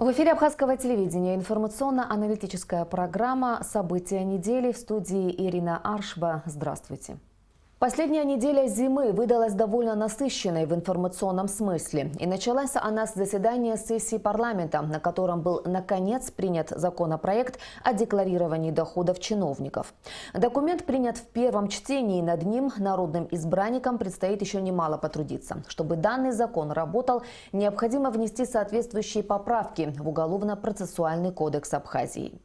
В эфире Абхазского телевидения информационно-аналитическая программа «События недели». В студии Ирина Аршба. Здравствуйте. Последняя неделя зимы выдалась довольно насыщенной в информационном смысле. И началась она с заседания сессии парламента, на котором был наконец принят законопроект о декларировании доходов чиновников. Документ принят в первом чтении, и над ним народным избранникам предстоит еще немало потрудиться. Чтобы данный закон работал, необходимо внести соответствующие поправки в Уголовно-процессуальный кодекс Абхазии.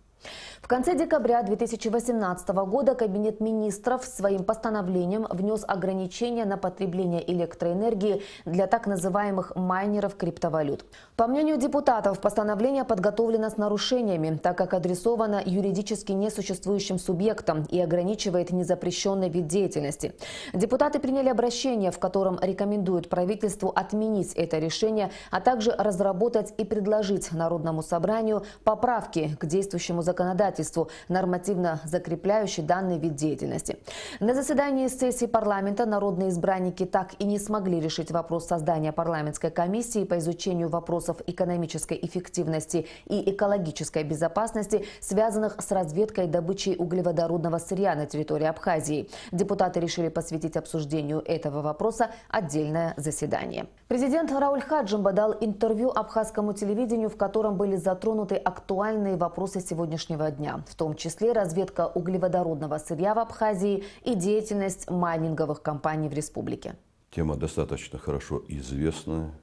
В конце декабря 2018 года Кабинет министров своим постановлением внес ограничения на потребление электроэнергии для так называемых майнеров криптовалют. По мнению депутатов, постановление подготовлено с нарушениями, так как адресовано юридически несуществующим субъектам и ограничивает незапрещенный вид деятельности. Депутаты приняли обращение, в котором рекомендуют правительству отменить это решение, а также разработать и предложить Народному собранию поправки к действующему законодательству, нормативно закрепляющий данный вид деятельности. На заседании сессии парламента народные избранники так и не смогли решить вопрос создания парламентской комиссии по изучению вопросов экономической эффективности и экологической безопасности, связанных с разведкой и добычей углеводородного сырья на территории Абхазии. Депутаты решили посвятить обсуждению этого вопроса отдельное заседание. Президент Рауль Хаджимба дал интервью абхазскому телевидению, в котором были затронуты актуальные вопросы сегодняшнего дня, в том числе разведка углеводородного сырья в Абхазии и деятельность майнинговых компаний в республике. Тема достаточно хорошо известная,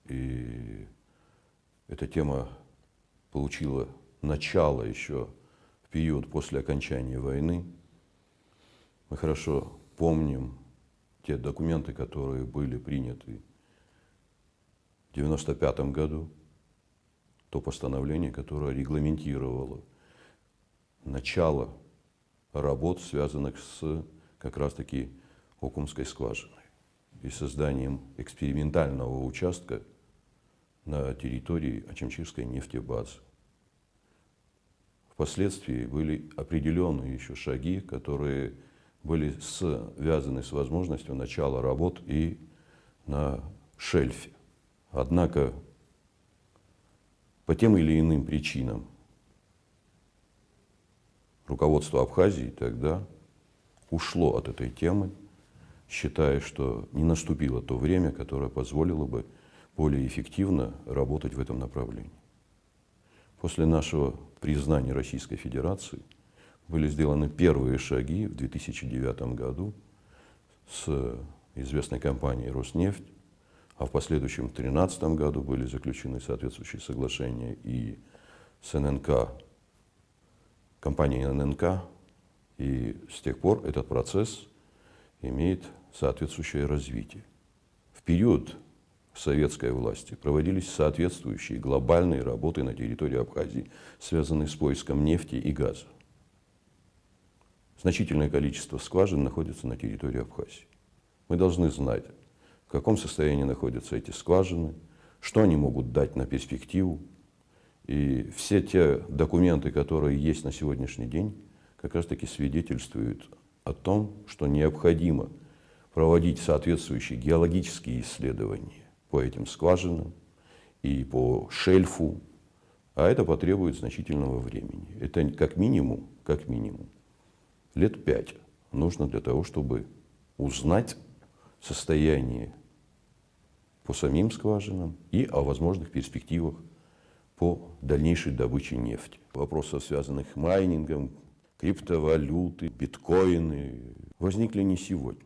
и эта тема получила начало еще в период после окончания войны. Мы хорошо помним те документы, которые были приняты в 1995 году, то постановление, которое регламентировало начало работ, связанных с как раз-таки Окумской скважиной и созданием экспериментального участка на территории Очимчирской нефтебазы. Впоследствии были определенные еще шаги, которые были связаны с возможностью начала работ и на шельфе. Однако по тем или иным причинам руководство Абхазии тогда ушло от этой темы, считая, что не наступило то время, которое позволило бы более эффективно работать в этом направлении. После нашего признания Российской Федерации были сделаны первые шаги в 2009 году с известной компанией «Роснефть», а в последующем 2013 году были заключены соответствующие соглашения и с ННК, компанией ННК, и с тех пор этот процесс имеет соответствующее развитие. В период советской власти проводились соответствующие глобальные работы на территории Абхазии, связанные с поиском нефти и газа. Значительное количество скважин находится на территории Абхазии. Мы должны знать, в каком состоянии находятся эти скважины, что они могут дать на перспективу. И все те документы, которые есть на сегодняшний день, как раз таки свидетельствуют о том, что необходимо проводить соответствующие геологические исследования по этим скважинам и по шельфу, а это потребует значительного времени. Это как минимум лет 5 нужно для того, чтобы узнать состояние по самим скважинам и о возможных перспективах по дальнейшей добыче нефти. Вопросов, связанных с майнингом, криптовалюты, биткоины, возникли не сегодня.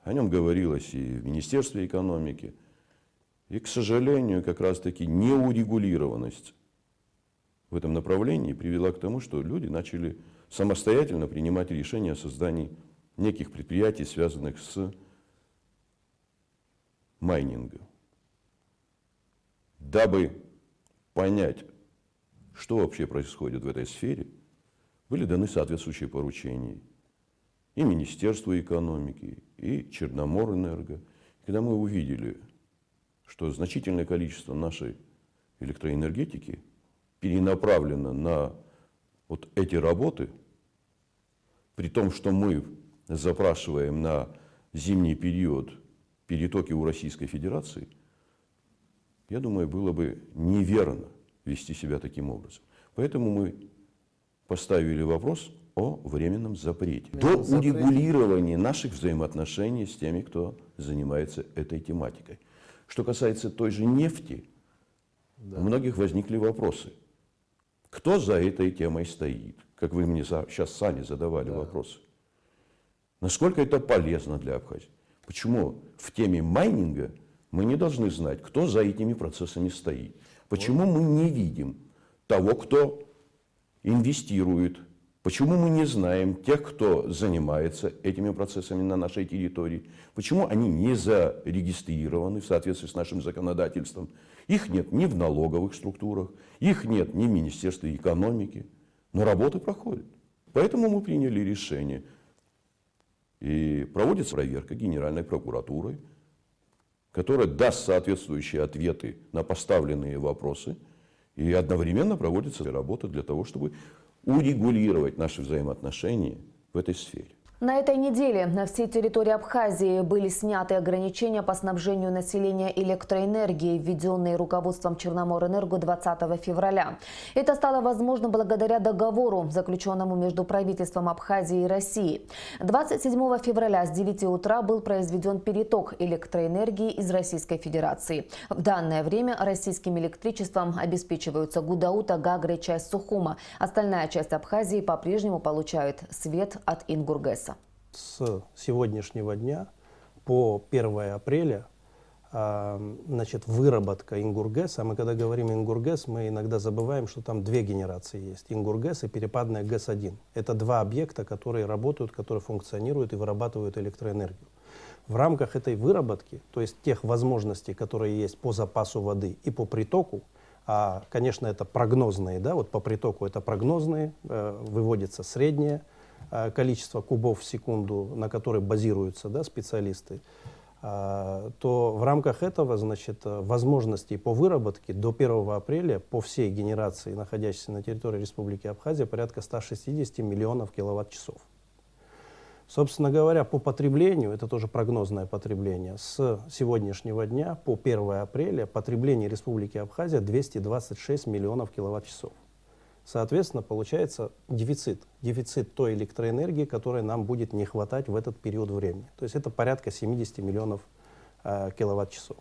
О нем говорилось и в Министерстве экономики. И, к сожалению, как раз-таки неурегулированность в этом направлении привела к тому, что люди начали самостоятельно принимать решения о создании неких предприятий, связанных с майнингом. Дабы понять, что вообще происходит в этой сфере, были даны соответствующие поручения и Министерству экономики, и Черноморэнерго. Когда мы увидели, что значительное количество нашей электроэнергетики перенаправлено на вот эти работы, при том, что мы запрашиваем на зимний период перетоки у Российской Федерации, я думаю, было бы неверно вести себя таким образом. Поэтому мы поставили вопрос о временном запрете. До урегулирования наших взаимоотношений с теми, кто занимается этой тематикой. Что касается той же нефти, у многих возникли вопросы. Кто за этой темой стоит? Как вы мне сейчас сами задавали вопросы. Насколько это полезно для Абхазии? Почему в теме майнинга мы не должны знать, кто за этими процессами стоит? Почему мы не видим того, кто инвестирует? Почему мы не знаем тех, кто занимается этими процессами на нашей территории? Почему они не зарегистрированы в соответствии с нашим законодательством? Их нет ни в налоговых структурах, их нет ни в Министерстве экономики. Но работы проходят. Поэтому мы приняли решение. И проводится проверка Генеральной прокуратурой, которая даст соответствующие ответы на поставленные вопросы. И одновременно проводится работа для того, чтобы урегулировать наши взаимоотношения в этой сфере. На этой неделе на всей территории Абхазии были сняты ограничения по снабжению населения электроэнергией, введенные руководством Черноморэнерго 20 февраля. Это стало возможно благодаря договору, заключенному между правительством Абхазии и России. 27 февраля с 9 утра был произведен переток электроэнергии из Российской Федерации. В данное время российским электричеством обеспечиваются Гудаута, Гагра и часть Сухума. Остальная часть Абхазии по-прежнему получает свет от Ингургэса. С сегодняшнего дня по 1 апреля значит, выработка Ингургэса, а мы когда говорим Ингургэс, мы иногда забываем, что там две генерации есть. Ингургэс и перепадная ГЭС-1. Это два объекта, которые работают, которые функционируют и вырабатывают электроэнергию. В рамках этой выработки, то есть тех возможностей, которые есть по запасу воды и по притоку, конечно, это прогнозные, да, вот по притоку это прогнозные, выводится среднее количество кубов в секунду, на которой базируются, да, специалисты, то в рамках этого, значит, возможностей по выработке до 1 апреля по всей генерации, находящейся на территории Республики Абхазия, порядка 160 миллионов киловатт-часов. Собственно говоря, по потреблению, это тоже прогнозное потребление, с сегодняшнего дня по 1 апреля потребление Республики Абхазия 226 миллионов киловатт-часов. Соответственно, получается дефицит той электроэнергии, которой нам будет не хватать в этот период времени. То есть это порядка 70 миллионов киловатт-часов.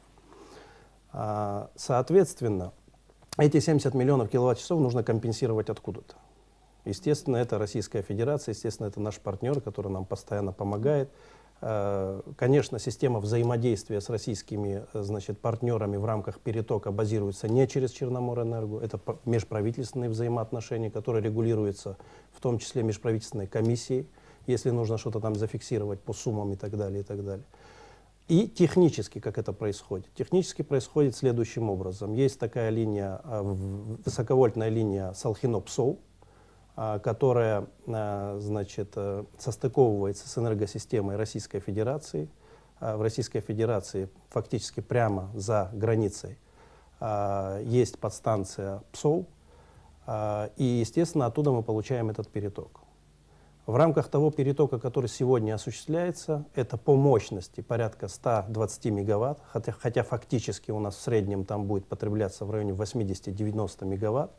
Соответственно, эти 70 миллионов киловатт-часов нужно компенсировать откуда-то. Естественно, это Российская Федерация, естественно, это наш партнер, который нам постоянно помогает. Конечно, система взаимодействия с российскими, значит, партнерами в рамках перетока базируется не через Черноморэнерго, это межправительственные взаимоотношения, которые регулируются в том числе межправительственной комиссией, если нужно что-то там зафиксировать по суммам и так далее, и так далее. И технически, как это происходит? Технически происходит следующим образом. Есть такая линия, высоковольтная линия Салхино-Псоу, которая, значит, состыковывается с энергосистемой Российской Федерации. В Российской Федерации фактически прямо за границей есть подстанция ПСОУ, и, естественно, оттуда мы получаем этот переток. В рамках того перетока, который сегодня осуществляется, это по мощности порядка 120 мегаватт, хотя фактически у нас в среднем там будет потребляться в районе 80-90 мегаватт.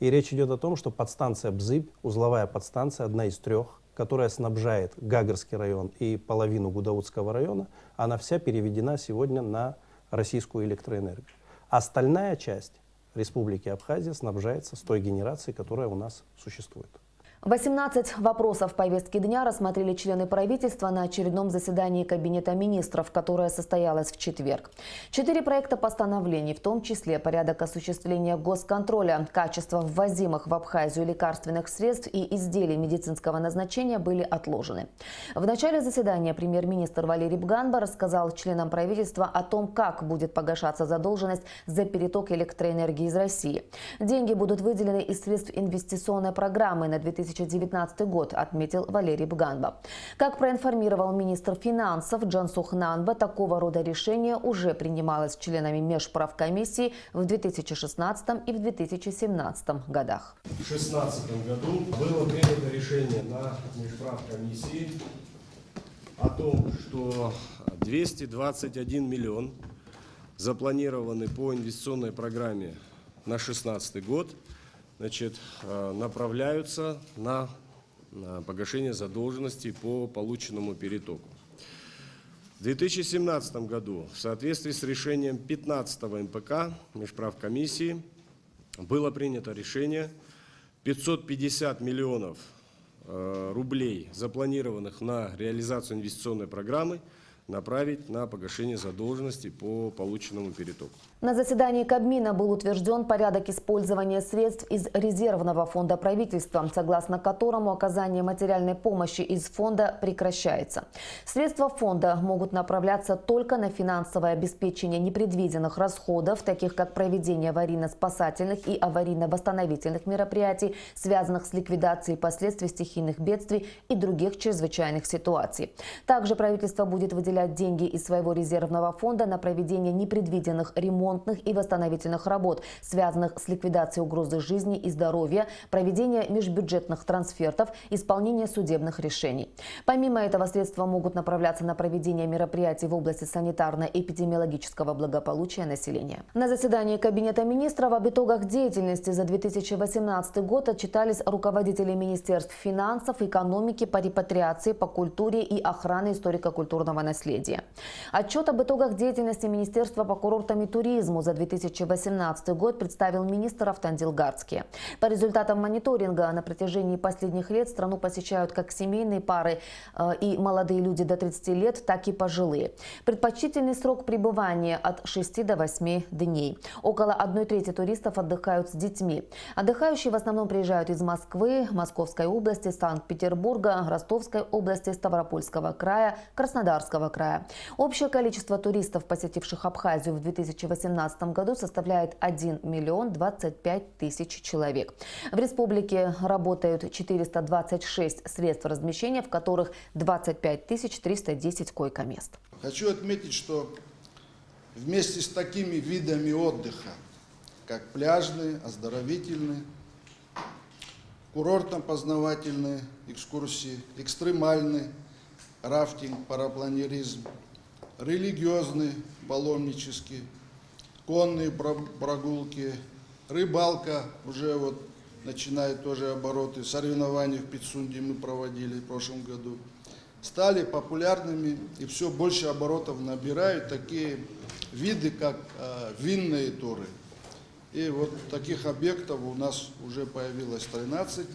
И речь идет о том, что подстанция Бзыб, узловая подстанция, одна из трех, которая снабжает Гагарский район и половину Гудаутского района, она вся переведена сегодня на российскую электроэнергию. Остальная часть Республики Абхазия снабжается с той генерацией, которая у нас существует. 18 вопросов повестки дня рассмотрели члены правительства на очередном заседании Кабинета министров, которое состоялось в четверг. 4 проекта постановлений, в том числе порядок осуществления госконтроля, качество ввозимых в Абхазию лекарственных средств и изделий медицинского назначения, были отложены. В начале заседания премьер-министр Валерий Бганба рассказал членам правительства о том, как будет погашаться задолженность за переток электроэнергии из России. Деньги будут выделены из средств инвестиционной программы на 2019 год, отметил Валерий Бганба. Как проинформировал министр финансов Джансух Нанба, такого рода решение уже принималось членами межправкомиссии в 2016 и в 2017 годах. В 2016 году было принято решение на межправкомиссии о том, что 221 миллион запланированы по инвестиционной программе на 2016 год, направляются на погашение задолженности по полученному перетоку. В 2017 году в соответствии с решением 15-го МПК Межправкомиссии было принято решение 550 миллионов рублей, запланированных на реализацию инвестиционной программы, направить на погашение задолженности по полученному перетоку. На заседании Кабмина был утвержден порядок использования средств из резервного фонда правительства, согласно которому оказание материальной помощи из фонда прекращается. Средства фонда могут направляться только на финансовое обеспечение непредвиденных расходов, таких как проведение аварийно-спасательных и аварийно-восстановительных мероприятий, связанных с ликвидацией последствий стихийных бедствий и других чрезвычайных ситуаций. Также правительство будет выделять деньги из своего резервного фонда на проведение непредвиденных ремонтных и восстановительных работ, связанных с ликвидацией угрозы жизни и здоровья, проведение межбюджетных трансфертов, исполнение судебных решений. Помимо этого, средства могут направляться на проведение мероприятий в области санитарно-эпидемиологического благополучия населения. На заседании Кабинета министров об итогах деятельности за 2018 год отчитались руководители министерств финансов, экономики, по репатриации, по культуре и охране историко-культурного наследия. Отчет об итогах деятельности Министерства по курортам и туризму за 2018 год представил министр Автандил Гарцкий. По результатам мониторинга на протяжении последних лет страну посещают как семейные пары и молодые люди до 30 лет, так и пожилые. Предпочтительный срок пребывания от 6 до 8 дней. Около 1/3 туристов отдыхают с детьми. Отдыхающие в основном приезжают из Москвы, Московской области, Санкт-Петербурга, Ростовской области, Ставропольского края, Краснодарского края. Общее количество туристов, посетивших Абхазию в 2018 году, составляет 1 025 000 человек. В республике работают 426 средств размещения, в которых 25 310 койко-мест. Хочу отметить, что вместе с такими видами отдыха, как пляжные, оздоровительные, курортно-познавательные экскурсии, экстремальные, рафтинг, парапланеризм, религиозный, паломнический, конные прогулки, рыбалка, уже вот начинает тоже обороты, соревнования в Пицунде мы проводили в прошлом году, стали популярными и все больше оборотов набирают такие виды, как винные туры. И вот таких объектов у нас уже появилось 13.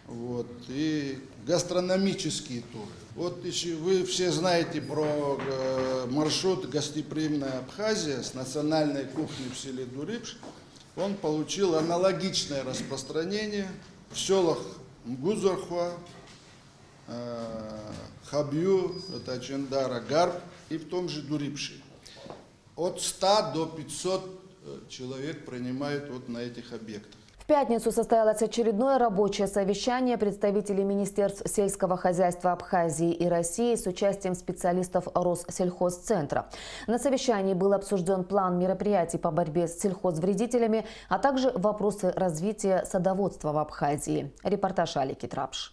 Вот, и гастрономические туры. Вот если вы все знаете про маршрут «Гостеприимная Абхазия» с национальной кухней в селе Дурипш, он получил аналогичное распространение в селах Мгузархуа, Хабью, это Чендара, Гарб и в том же Дурипше. От 100 до 500 человек принимают вот на этих объектах. В пятницу состоялось очередное рабочее совещание представителей Министерств сельского хозяйства Абхазии и России с участием специалистов Россельхозцентра. На совещании был обсужден план мероприятий по борьбе с сельхозвредителями, а также вопросы развития садоводства в Абхазии. Репортаж Алики Трапш.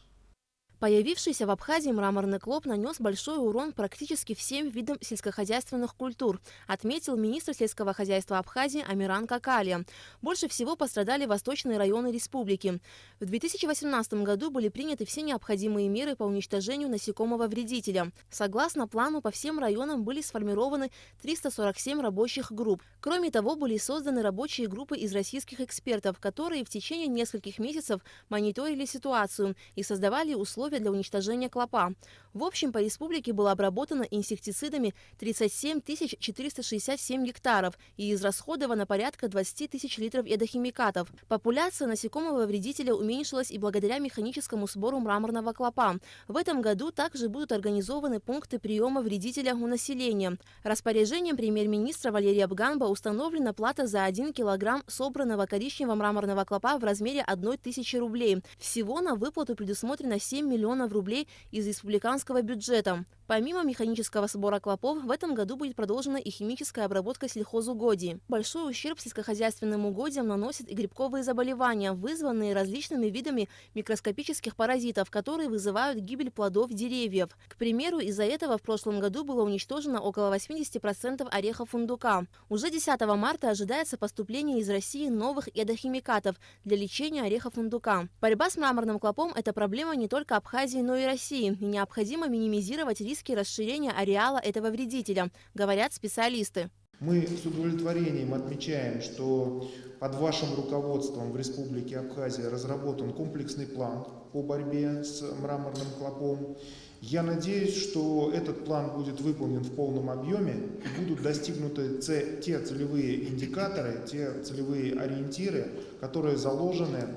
Появившийся в Абхазии мраморный клоп нанес большой урон практически всем видам сельскохозяйственных культур, отметил министр сельского хозяйства Абхазии Амиран Какалия. Больше всего пострадали восточные районы республики. В 2018 году были приняты все необходимые меры по уничтожению насекомого вредителя. Согласно плану, по всем районам были сформированы 347 рабочих групп. Кроме того, были созданы рабочие группы из российских экспертов, которые в течение нескольких месяцев мониторили ситуацию и создавали условия для уничтожения клопа. В общем, по республике было обработано инсектицидами 37 467 гектаров и израсходовано порядка 20 тысяч литров ядохимикатов. Популяция насекомого вредителя уменьшилась и благодаря механическому сбору мраморного клопа. В этом году также будут организованы пункты приема вредителя у населения. Распоряжением премьер-министра Валерия Бганба установлена плата за 1 килограмм собранного коричневого мраморного клопа в размере 1000 рублей. Всего на выплату предусмотрено 7 миллионов миллионов рублей из республиканского бюджета. Помимо механического сбора клопов, в этом году будет продолжена и химическая обработка сельхозугодий. Большой ущерб сельскохозяйственным угодьям наносят и грибковые заболевания, вызванные различными видами микроскопических паразитов, которые вызывают гибель плодов деревьев. К примеру, из-за этого в прошлом году было уничтожено около 80% орехов фундука. Уже 10 марта ожидается поступление из России новых ядохимикатов для лечения орехов фундука. Борьба с мраморным клопом – это проблема не только Абхазии, но и России. И необходимо минимизировать риски расширения ареала этого вредителя, говорят специалисты. Мы с удовлетворением отмечаем, что под вашим руководством в Республике Абхазия разработан комплексный план по борьбе с мраморным клопом. Я надеюсь, что этот план будет выполнен в полном объеме и будут достигнуты те целевые индикаторы, те целевые ориентиры, которые заложены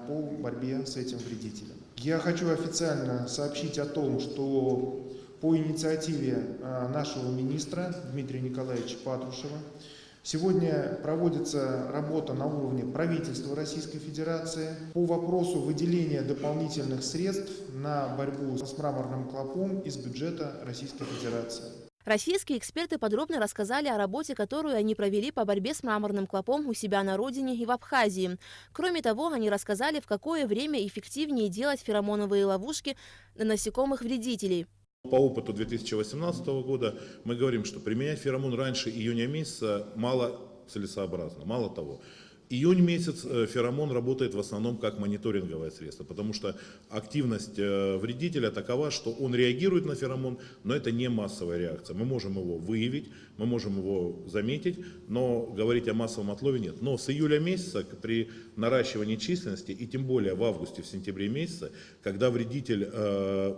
по борьбе с этим вредителем. Я хочу официально сообщить о том, что по инициативе нашего министра Дмитрия Николаевича Патрушева сегодня проводится работа на уровне правительства Российской Федерации по вопросу выделения дополнительных средств на борьбу с мраморным клопом из бюджета Российской Федерации. Российские эксперты подробно рассказали о работе, которую они провели по борьбе с мраморным клопом у себя на родине и в Абхазии. Кроме того, они рассказали, в какое время эффективнее делать феромоновые ловушки на насекомых-вредителей. По опыту 2018 года мы говорим, что применять феромон раньше июня месяца мало целесообразно. Мало того, июнь месяц феромон работает в основном как мониторинговое средство, потому что активность вредителя такова, что он реагирует на феромон, но это не массовая реакция. Мы можем его выявить, мы можем его заметить, но говорить о массовом отлове нет. Но с июля месяца при наращивании численности, и тем более в августе, в сентябре месяце, когда вредитель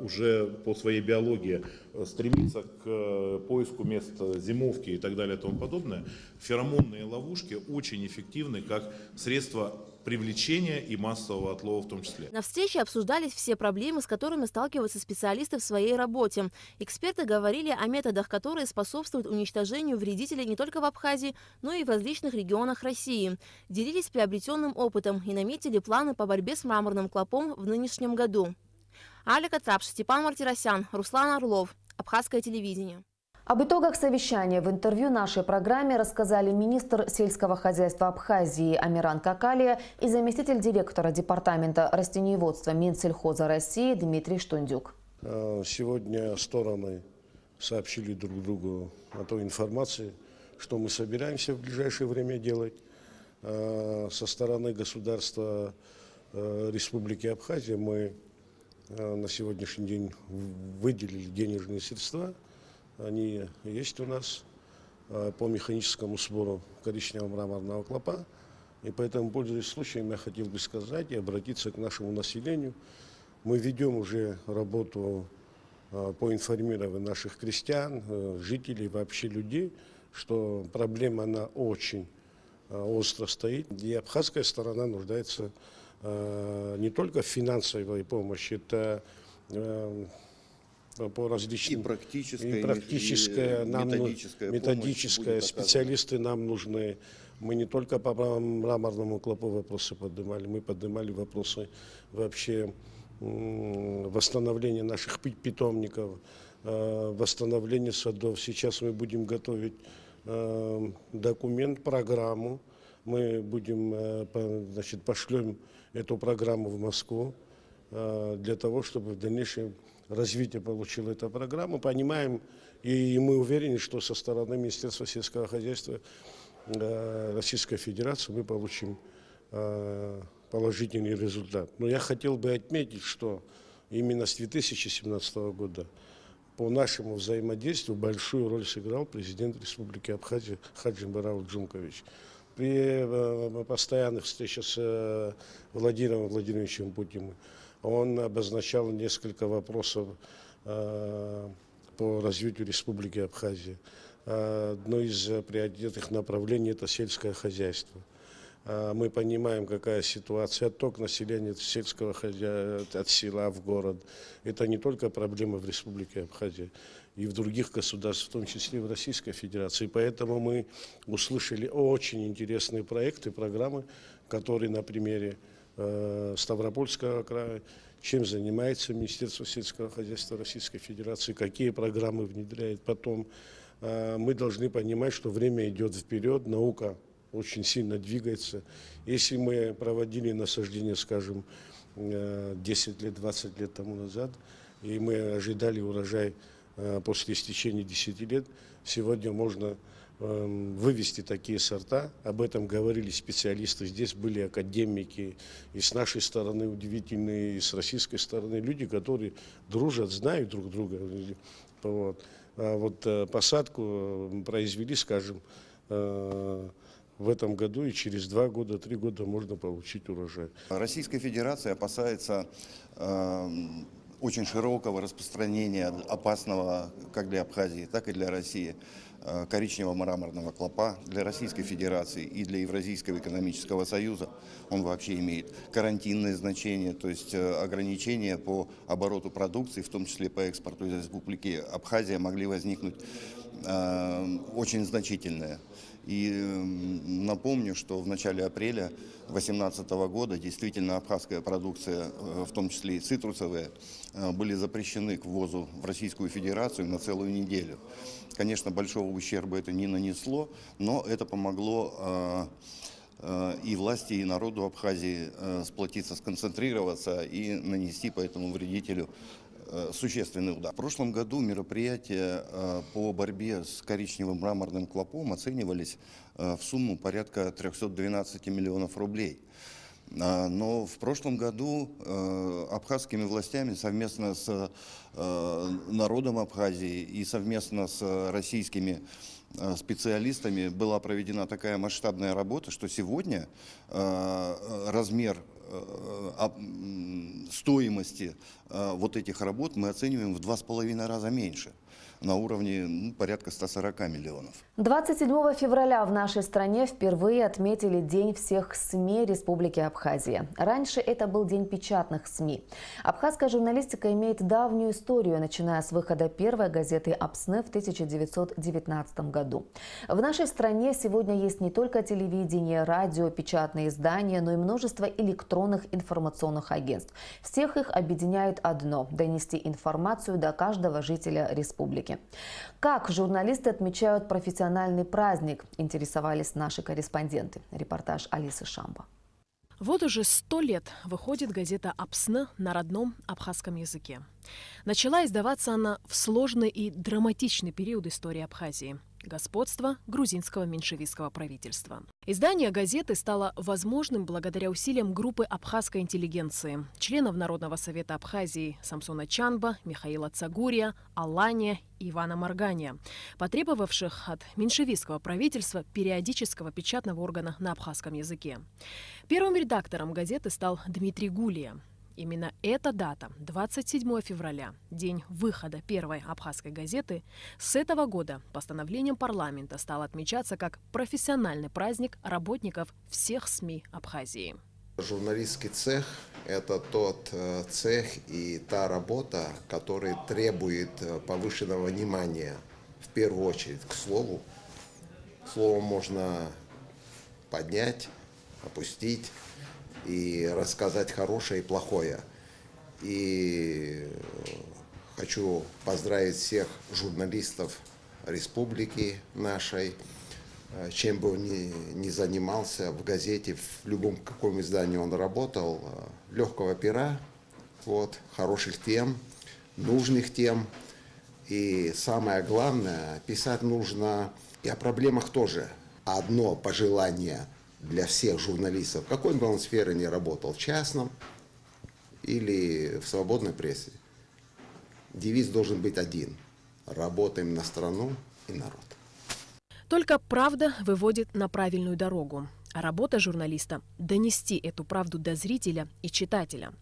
уже по своей биологии стремится к поиску мест зимовки и так далее и тому подобное, феромонные ловушки очень эффективны как средство привлечения и массового отлова в том числе. На встрече обсуждались все проблемы, с которыми сталкиваются специалисты в своей работе. Эксперты говорили о методах, которые способствуют уничтожению вредителей не только в Абхазии, но и в различных регионах России. Делились приобретенным опытом и наметили планы по борьбе с мраморным клопом в нынешнем году. Аля Катрапш, Степан Мартиросян, Руслан Орлов. Абхазское телевидение. Об итогах совещания в интервью нашей программе рассказали министр сельского хозяйства Абхазии Амиран Какалия и заместитель директора Департамента растениеводства Минсельхоза России Дмитрий Штундюк. Сегодня стороны сообщили друг другу о той информации, что мы собираемся в ближайшее время делать. Со стороны государства Республики Абхазия мы на сегодняшний день выделили денежные средства. Они есть у нас по механическому сбору коричневого мраморного клопа. И поэтому, пользуясь случаем, я хотел бы сказать и обратиться к нашему населению. Мы ведем уже работу по информированию наших крестьян, жителей, вообще людей, что проблема, она очень остро стоит. И абхазская сторона нуждается не только в финансовой помощи, это по различным... И практическая, методическая специалисты нам нужны. Мы не только по мраморному клопу вопросы поднимали, мы поднимали вопросы вообще восстановления наших питомников, восстановления садов. Сейчас мы будем готовить документ, программу. Мы будем, значит, пошлем эту программу в Москву для того, чтобы в дальнейшем развитие получила эта программа. Понимаем, и мы уверены, что со стороны Министерства сельского хозяйства Российской Федерации мы получим положительный результат. Но я хотел бы отметить, что именно с 2017 года по нашему взаимодействию большую роль сыграл президент Республики Абхазия Хаджимбек Джумкович. При постоянных встречах с Владимиром Владимировичем Путиным он обозначал несколько вопросов по развитию Республики Абхазия. Одно из приоритетных направлений – это сельское хозяйство. Мы понимаем, какая ситуация, отток населения сельского хозяйства от села в город. Это не только проблема в Республике Абхазия, и в других государствах, в том числе в Российской Федерации. Поэтому мы услышали очень интересные проекты, программы, которые на примере Ставропольского края, чем занимается Министерство сельского хозяйства Российской Федерации, какие программы внедряет. Потом мы должны понимать, что время идет вперед, наука очень сильно двигается. Если мы проводили насаждение, скажем, 10 лет, 20 лет тому назад, и мы ожидали урожай после истечения 10 лет, сегодня можно вывести такие сорта. Об этом говорили специалисты. Здесь были академики и с нашей стороны удивительные, и с российской стороны люди, которые дружат, знают друг друга. Вот. А вот посадку произвели, скажем, в этом году, и через 2 года, 3 года можно получить урожай. Российская Федерация опасается очень широкого распространения опасного как для Абхазии, так и для России коричневого мраморного клопа. Для Российской Федерации и для Евразийского экономического союза он вообще имеет карантинное значение, то есть ограничения по обороту продукции, в том числе по экспорту из Республики Абхазия, могли возникнуть очень значительные. И напомню, что в начале апреля 2018 года действительно абхазская продукция, в том числе и цитрусовые, были запрещены к ввозу в Российскую Федерацию на целую неделю. Конечно, большого ущерба это не нанесло, но это помогло и власти, и народу Абхазии сплотиться, сконцентрироваться и нанести по этому вредителю существенный удар. В прошлом году мероприятия по борьбе с коричневым мраморным клопом оценивались в сумму порядка 312 миллионов рублей. Но в прошлом году абхазскими властями совместно с народом Абхазии и совместно с российскими специалистами была проведена такая масштабная работа, что сегодня размер стоимости вот этих работ мы оцениваем в 2,5 раза меньше, на уровне порядка 140 миллионов. 27 февраля в нашей стране впервые отметили День всех СМИ Республики Абхазия. Раньше это был День печатных СМИ. Абхазская журналистика имеет давнюю историю, начиная с выхода первой газеты «Апсны» в 1919 году. В нашей стране сегодня есть не только телевидение, радио, печатные издания, но и множество электронных информационных агентств. Всех их объединяет одно – донести информацию до каждого жителя республики. Как журналисты отмечают профессиональный праздник, интересовались наши корреспонденты. Репортаж Алисы Шамба. Вот уже 100 лет выходит газета «Апсны» на родном абхазском языке. Начала издаваться она в сложный и драматичный период истории Абхазии – господства грузинского меньшевистского правительства. Издание газеты стало возможным благодаря усилиям группы абхазской интеллигенции, членов Народного совета Абхазии Самсона Чанба, Михаила Цагурия, Алания и Ивана Маргания, потребовавших от меньшевистского правительства периодического печатного органа на абхазском языке. Первым редактором газеты стал Дмитрий Гулия. Именно эта дата, 27 февраля, день выхода первой абхазской газеты, с этого года постановлением парламента стал отмечаться как профессиональный праздник работников всех СМИ Абхазии. Журналистский цех – это тот цех и та работа, которая требует повышенного внимания, в первую очередь, к слову. Слово можно поднять, опустить и рассказать хорошее и плохое. И хочу поздравить всех журналистов республики нашей, чем бы он ни занимался в газете, в любом каком издании он работал, легкого пера, вот, хороших тем, нужных тем. И самое главное, писать нужно и о проблемах тоже. Одно пожелание для всех журналистов, в какой бы он сфере ни работал, в частном или в свободной прессе. Девиз должен быть один: работаем на страну и народ. Только правда выводит на правильную дорогу. А работа журналиста – донести эту правду до зрителя и читателя.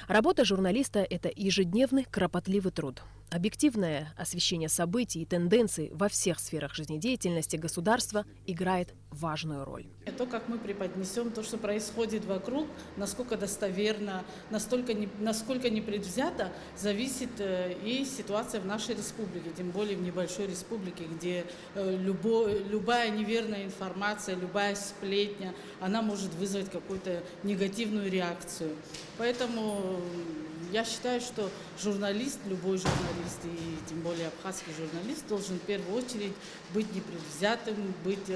Работа журналиста – это ежедневный кропотливый труд. Объективное освещение событий и тенденций во всех сферах жизнедеятельности государства играет важную роль. То, как мы преподнесем то, что происходит вокруг, насколько достоверно, насколько непредвзято, зависит и ситуация в нашей республике, тем более в небольшой республике, где любая неверная информация, любая сплетня, сегодня она может вызвать какую-то негативную реакцию. Поэтому я считаю, что журналист, любой журналист, и тем более абхазский журналист, должен в первую очередь быть непредвзятым, быть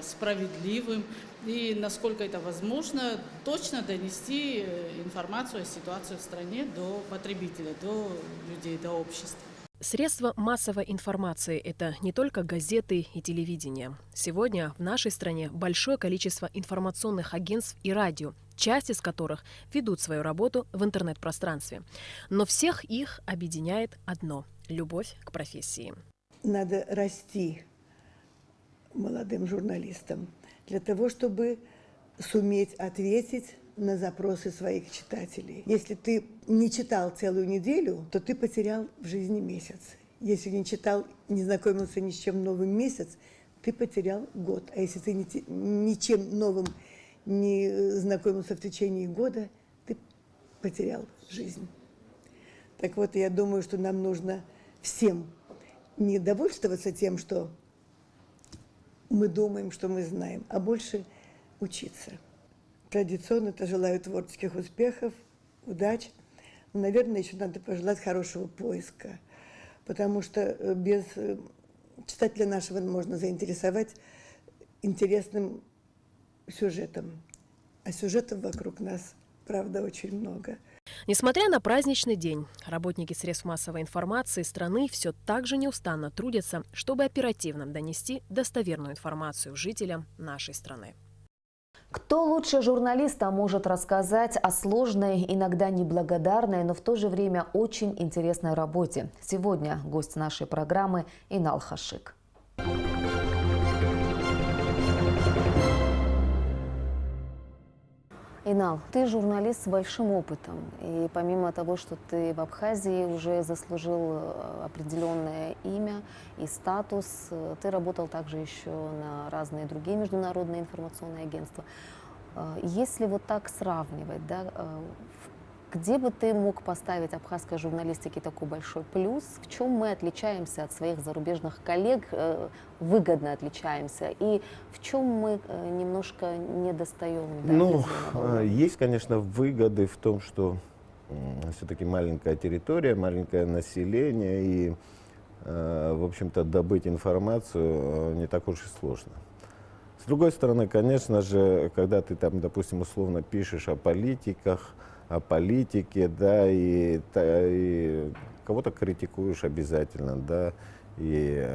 справедливым и, насколько это возможно, точно донести информацию о ситуации в стране до потребителя, до людей, до общества. Средства массовой информации – это не только газеты и телевидение. Сегодня в нашей стране большое количество информационных агентств и радио, часть из которых ведут свою работу в интернет-пространстве. Но всех их объединяет одно – любовь к профессии. Надо расти молодым журналистам для того, чтобы суметь ответить на запросы своих читателей. Если ты не читал целую неделю, то ты потерял в жизни месяц. Если не читал, не знакомился ни с чем новым месяц, ты потерял год. А если ты ничем новым не знакомился в течение года, ты потерял жизнь. Так вот, я думаю, что нам нужно всем не довольствоваться тем, что мы думаем, что мы знаем, а больше учиться. Традиционно это желаю творческих успехов, удач. Но, наверное, еще надо пожелать хорошего поиска, потому что без читателя нашего можно заинтересовать интересным сюжетом. А сюжетов вокруг нас, правда, очень много. Несмотря на праздничный день, работники средств массовой информации страны все так же неустанно трудятся, чтобы оперативно донести достоверную информацию жителям нашей страны. Кто лучше журналиста может рассказать о сложной, иногда неблагодарной, но в то же время очень интересной работе? Сегодня гость нашей программы Инал Хашик. Инал, ты журналист с большим опытом. И помимо того, что ты в Абхазии уже заслужил определенное имя и статус, ты работал также еще на разные другие международные информационные агентства. Если вот так сравнивать, да, где бы ты мог поставить абхазской журналистике такой большой плюс? В чем мы отличаемся от своих зарубежных коллег, выгодно отличаемся? И в чем мы немножко недостаем? Да, есть, конечно, выгоды в том, что все-таки маленькая территория, маленькое население, и, в общем-то, добыть информацию не так уж и сложно. С другой стороны, конечно же, когда ты там, допустим, условно пишешь о политиках, о политике, да, и кого-то критикуешь обязательно, да, и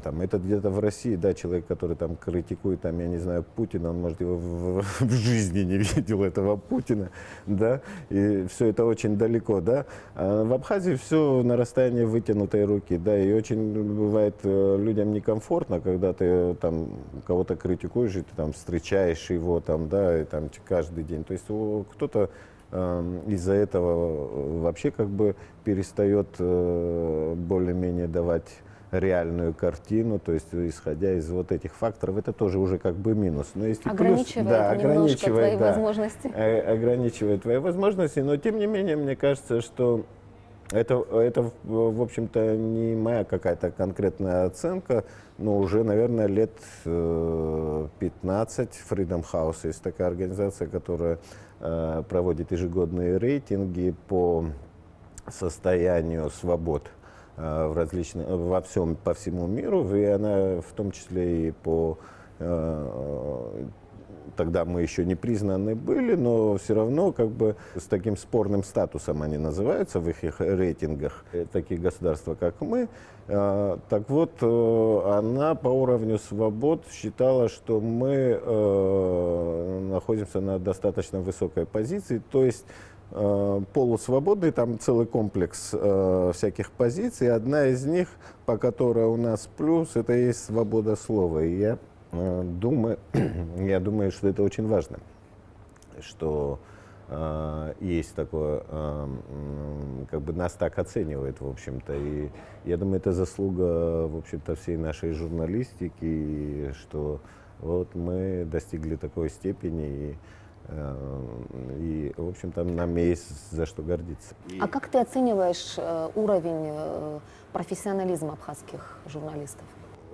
там это где-то в России, да, человек, который там критикует, там, я не знаю, Путина, он, может, его в жизни не видел, этого Путина, да, и все это очень далеко, да. А в Абхазии все на расстоянии вытянутой руки, да, и очень бывает людям некомфортно, когда ты там кого-то критикуешь, и ты там встречаешь его там, да, и там каждый день, то есть кто-то из-за этого вообще как бы перестает более-менее давать реальную картину, то есть исходя из вот этих факторов, это тоже уже как бы минус. Но есть ограничивает, плюс, да, немножко твои возможности. Ограничивает твои возможности, но тем не менее мне кажется, что это в общем-то, не моя какая-то конкретная оценка, но уже, наверное, лет 15 Freedom House есть такая организация, которая проводит ежегодные рейтинги по состоянию свобод по всему миру, и она в том числе и по тогда мы еще не признаны были, но все равно как бы с таким спорным статусом они называются в их рейтингах, такие государства, как мы. Так вот, она по уровню свобод считала, что мы находимся на достаточно высокой позиции, то есть полусвободный, там целый комплекс всяких позиций. Одна из них, по которой у нас плюс, это и есть свобода слова. И я думаю, что это очень важно, что есть такое, как бы нас так оценивают, в общем-то. И я думаю, это заслуга, в общем-то, всей нашей журналистики, что вот мы достигли такой степени, и, в общем-то, нам есть за что гордиться. А как ты оцениваешь уровень профессионализма абхазских журналистов?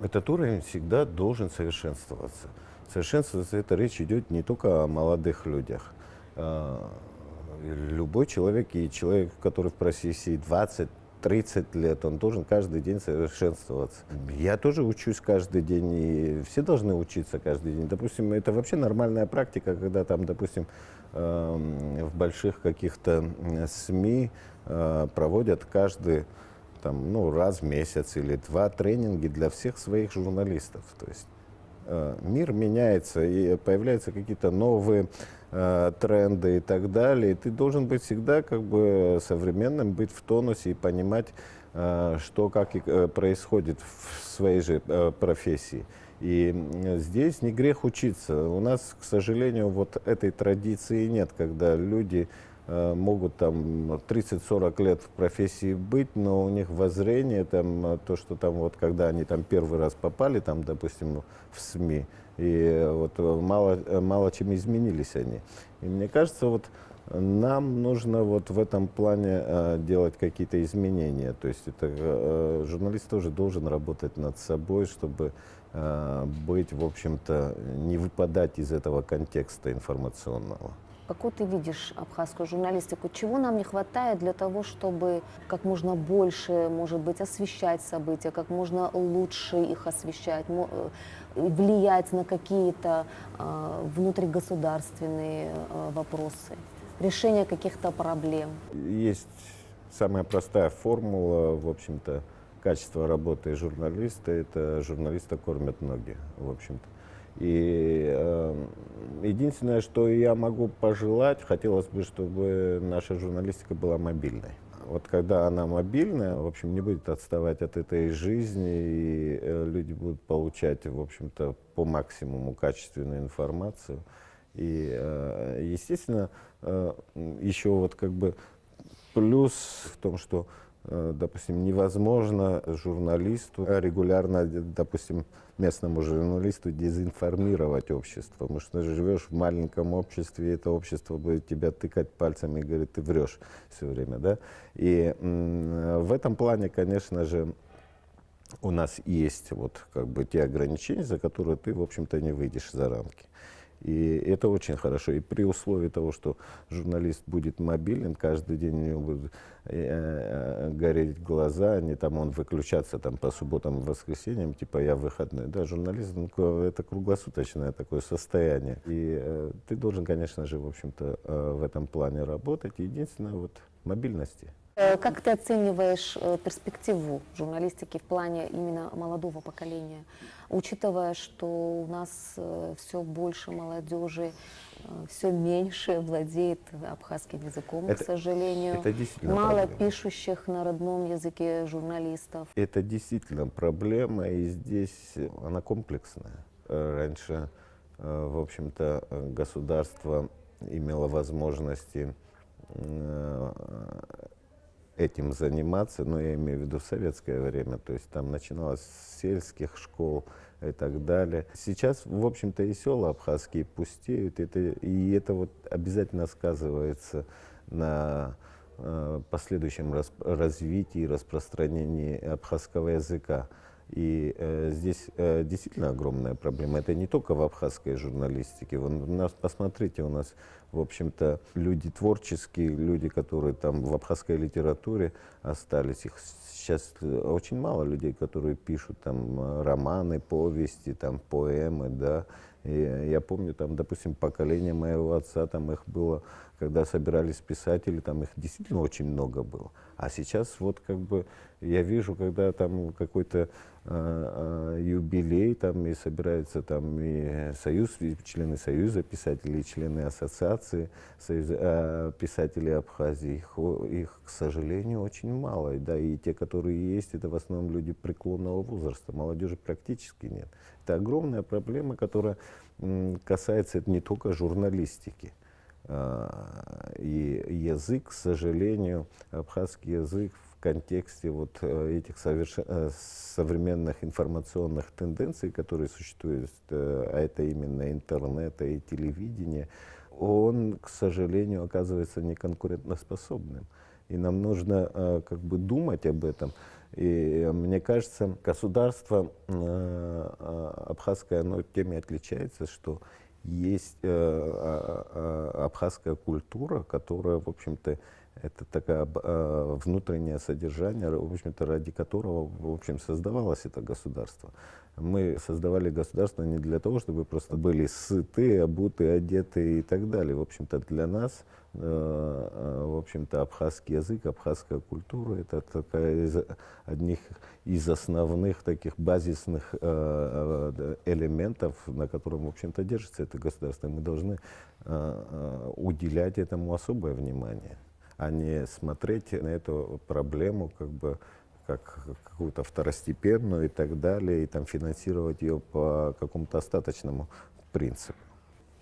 Этот уровень всегда должен совершенствоваться. Совершенствоваться — это речь идет не только о молодых людях. Любой человек, и человек, который в профессии 20-30 лет, он должен каждый день совершенствоваться. Я тоже учусь каждый день, и все должны учиться каждый день. Допустим, это вообще нормальная практика, когда там, допустим, в больших каких-то СМИ проводят каждый раз в месяц или два тренинги для всех своих журналистов. То есть мир меняется, и появляются какие-то новые тренды и так далее. И ты должен быть всегда как бы современным, быть в тонусе и понимать, что как происходит в своей же профессии. И здесь не грех учиться. У нас, к сожалению, вот этой традиции нет, когда люди могут там 30-40 лет в профессии быть, но у них воззрение, там, то, что там вот, когда они там первый раз попали, там, допустим, в СМИ, и вот мало чем изменились они. И мне кажется, вот нам нужно вот в этом плане делать какие-то изменения. То есть это, журналист тоже должен работать над собой, чтобы быть, в общем-то, не выпадать из этого контекста информационного. Какую ты видишь абхазскую журналистику? Чего нам не хватает для того, чтобы как можно больше, может быть, освещать события, как можно лучше их освещать, влиять на какие-то внутригосударственные вопросы, решение каких-то проблем? Есть самая простая формула, в общем-то, качества работы журналиста. Это журналиста кормят ноги, в общем-то. И единственное, что я могу пожелать, хотелось бы, чтобы наша журналистика была мобильной. Вот когда она мобильная, в общем, не будет отставать от этой жизни, и люди будут получать, в общем-то, по максимуму качественную информацию. И, естественно, еще вот как бы плюс в том, что, допустим, невозможно журналисту регулярно, допустим, местному журналисту дезинформировать общество, потому что ты живешь в маленьком обществе, и это общество будет тебя тыкать пальцем и говорит, ты врешь все время, да? И в этом плане, конечно же, у нас есть вот как бы те ограничения, за которые ты, в общем-то, не выйдешь за рамки. И это очень хорошо. И при условии того, что журналист будет мобилен, каждый день у него будут гореть глаза, не там он выключаться там по субботам и воскресеньям, типа я выходной. Да, журналист, это круглосуточное такое состояние. И ты должен, конечно же, в общем-то, в этом плане работать. Единственное, вот мобильности. Как ты оцениваешь перспективу журналистики в плане именно молодого поколения, учитывая, что у нас все больше молодежи, все меньше владеет абхазским языком, к сожалению, мало проблема. Пишущих на родном языке журналистов? Это действительно проблема, и здесь она комплексная. Раньше, в общем-то, государство имело возможности этим заниматься, но я имею в виду в советское время, то есть там начиналось с сельских школ и так далее. Сейчас, в общем-то, и села абхазские пустеют, и это вот обязательно сказывается на последующем развитии и распространении абхазского языка. И здесь действительно огромная проблема. Это не только в абхазской журналистике. У нас, посмотрите, у нас, в общем-то, люди творческие, люди, которые там в абхазской литературе остались. Их сейчас очень мало людей, которые пишут там романы, повести, там поэмы, да. И я помню, там, допустим, поколение моего отца, там их было, когда собирались писатели, там их действительно очень много было. А сейчас вот как бы я вижу, когда там какой-то юбилей, там и собираются там и члены Союза писателей, члены Ассоциации Союза писателей Абхазии, их, к сожалению, очень мало. Да, и те, которые есть, это в основном люди преклонного возраста, молодежи практически нет. Это огромная проблема, которая касается не только журналистики. И язык, к сожалению, абхазский язык в контексте вот этих современных информационных тенденций, которые существуют, а это именно интернет и телевидение, он, к сожалению, оказывается неконкурентоспособным. И нам нужно как бы думать об этом. И мне кажется, государство абхазское, оно тем и отличается, что есть абхазская культура, которая, в общем-то, это такое внутреннее содержание, в общем-то, ради которого, в общем, создавалось это государство. Мы создавали государство не для того, чтобы просто были сыты, обуты, одеты и так далее. В общем-то, для нас, в общем-то, абхазский язык, абхазская культура — это такая одних из основных таких базисных элементов, на котором, в общем-то, держится это государство. Мы должны уделять этому особое внимание, а не смотреть на эту проблему как бы как какую-то второстепенную и так далее, и там финансировать ее по какому-то остаточному принципу.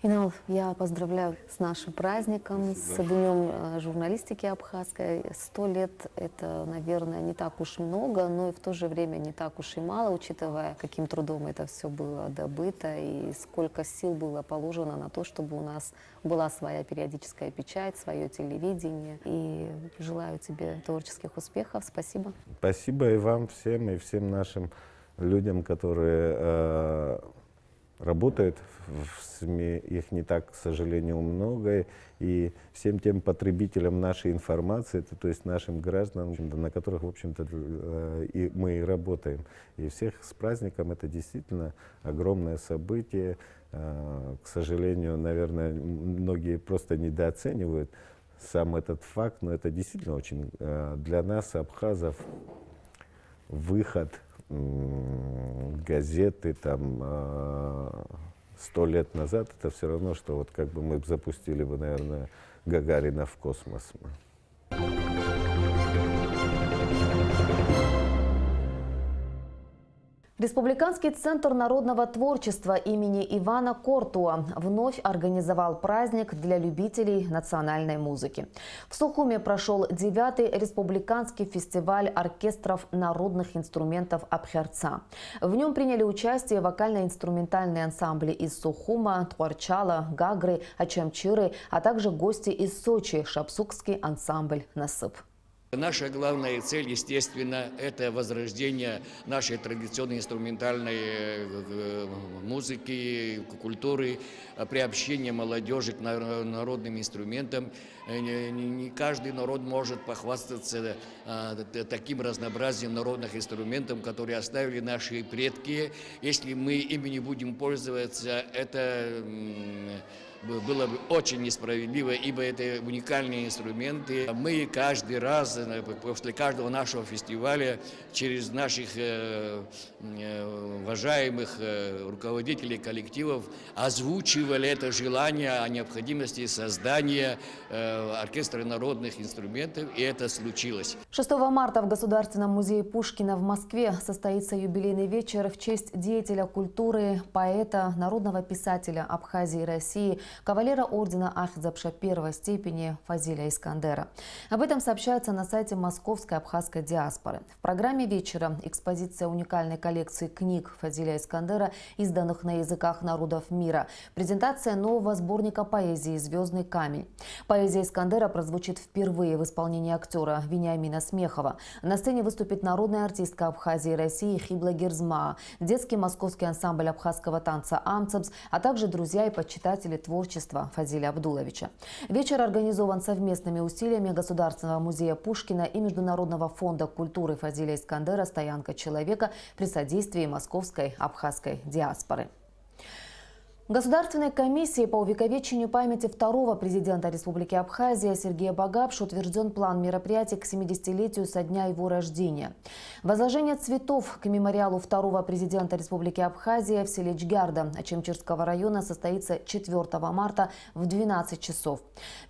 Инал, я поздравляю с нашим праздником, с Днем журналистики абхазской. 100 лет – это, наверное, не так уж много, но и в то же время не так уж и мало, учитывая, каким трудом это все было добыто и сколько сил было положено на то, чтобы у нас была своя периодическая печать, свое телевидение. И желаю тебе творческих успехов. Спасибо. Спасибо и вам всем, и всем нашим людям, которые работают в СМИ, их не так, к сожалению, много, и всем тем потребителям нашей информации, это, то есть нашим гражданам, на которых, в общем-то, и мы и работаем. И всех с праздником, это действительно огромное событие. К сожалению, наверное, многие просто недооценивают сам этот факт, но это действительно очень для нас, абхазов, выход газеты там 100 лет назад, это все равно, что вот как бы мы запустили бы, наверное, Гагарина в космос. Республиканский центр народного творчества имени Ивана Кортуа вновь организовал праздник для любителей национальной музыки. В Сухуме прошел 9-й республиканский фестиваль оркестров народных инструментов Абхерца. В нем приняли участие вокально-инструментальные ансамбли из Сухума, Тхуарчала, Гагры, Ачамчиры, а также гости из Сочи, шапсукский ансамбль «Насып». Наша главная цель, естественно, это возрождение нашей традиционной инструментальной музыки, культуры, приобщение молодежи к народным инструментам. Не каждый народ может похвастаться таким разнообразием народных инструментов, которые оставили наши предки. Если мы ими не будем пользоваться, это было бы очень несправедливо, ибо это уникальные инструменты. Мы каждый раз, после каждого нашего фестиваля, через наших уважаемых руководителей коллективов озвучивали это желание о необходимости создания оркестра народных инструментов, и это случилось. 6 марта в Государственном музее Пушкина в Москве состоится юбилейный вечер в честь деятеля культуры, поэта, народного писателя Абхазии и России, кавалера ордена Ахтзапша первой степени Фазиля Искандера. Об этом сообщается на сайте Московской абхазской диаспоры. В программе вечера экспозиция уникальной коллекции книг Фазиля Искандера, изданных на языках народов мира, презентация нового сборника поэзии «Звездный камень». Поэзия Искандера прозвучит впервые в исполнении актера Вениамина Смехова. На сцене выступит народная артистка Абхазии и России Хибла Герзма, детский московский ансамбль абхазского танца «Амцебс», а также друзья и почитатели творчества Фазиля Абдуловича. Вечер организован совместными усилиями Государственного музея Пушкина и Международного фонда культуры Фазиля Искандера «Стоянка человека» при содействии Московской абхазской диаспоры. Государственной комиссией по увековечению памяти второго президента Республики Абхазия Сергея Багапши утвержден план мероприятий к 70-летию со дня его рождения. Возложение цветов к мемориалу второго президента Республики Абхазия в селе Чгярда Ачамчирского района состоится 4 марта в 12 часов.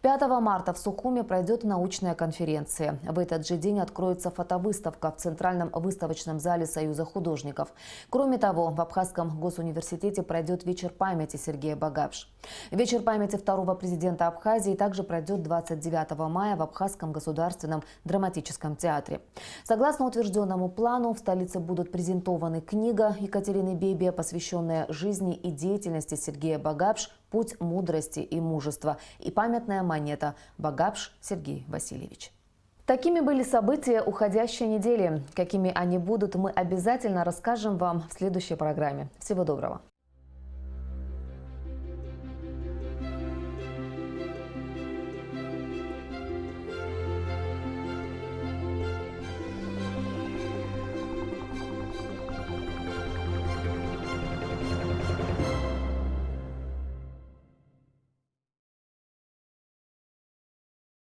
5 марта в Сухуме пройдет научная конференция. В этот же день откроется фотовыставка в Центральном выставочном зале Союза художников. Кроме того, в Абхазском госуниверситете пройдет вечер памяти Сергея Багапши. Вечер памяти второго президента Абхазии также пройдет 29 мая в Абхазском государственном драматическом театре. Согласно утвержденному плану, в столице будут презентованы книга Екатерины Бебия, посвященная жизни и деятельности Сергея Багапши «Путь мудрости и мужества», и памятная монета «Багапш Сергей Васильевич». Такими были события уходящей недели. Какими они будут, мы обязательно расскажем вам в следующей программе. Всего доброго.